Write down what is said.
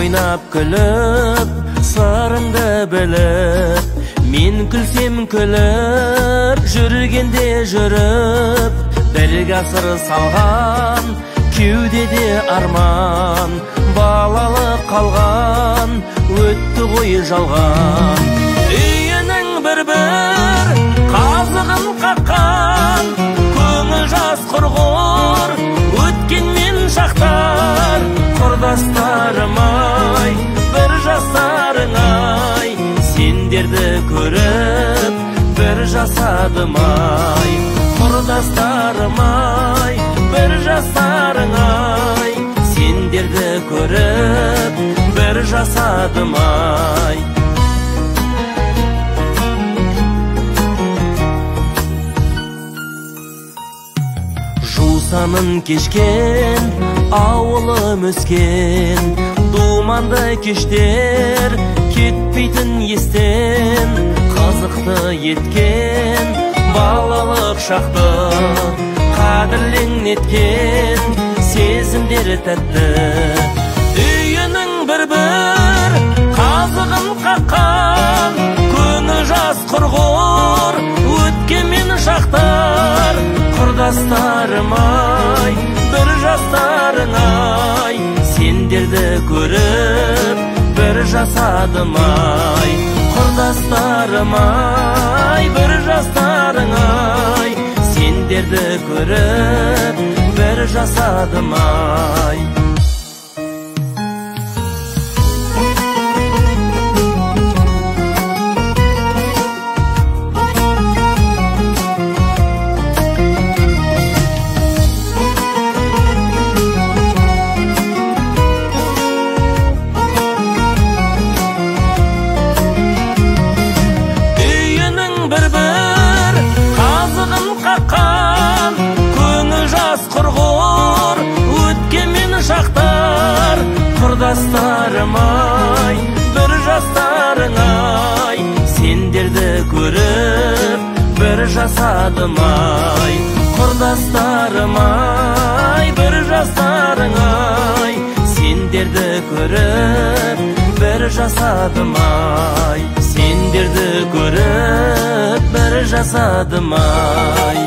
ойнап күліп, сырыңды біліп, мен күлсем күліп, жүргенде жүріп, бір ғасыр салған, кеудеде арман, балалық қалған, өтті ғой жалған. Үйінің бір-бір қазығын қаққан, көңіл жас құрғыр, өткенмен шақтар. Құрдастарым-ай, бір жасарың-ай, сендерді көріп, бір жасадым-ай. Құрдастарым-ай, бір жасарың-ай, сендерді көріп, бір жасадым-ай. Жусанын кешкен, ауылым өскен, думанды кештер, кетпейтін естен, қызықты еткен, балалық шақты, қадірлен еткен, сезімдер тәтті. Үйінің бір-бір қазығын қаққан, көңіл жас құрғыр, өткенмен шақтар. Құрдастарым-ай, бір жастарың-ай, сендерді көріп, бір жасадым-ай. Құрдастарым-ай, бір жастарың-ай, сендерді көріп, бір жасадым-ай. Құрғыр, өткенмен шақтар. Құрдастарым-ай, бір жастарың-ай, сендерді көріп, бір жасадым-ай. Құрдастарым-ай, бір жастарың-ай, сендерді көріп, бір жасадым-ай. Сендерді көріп, бір жасадым-ай.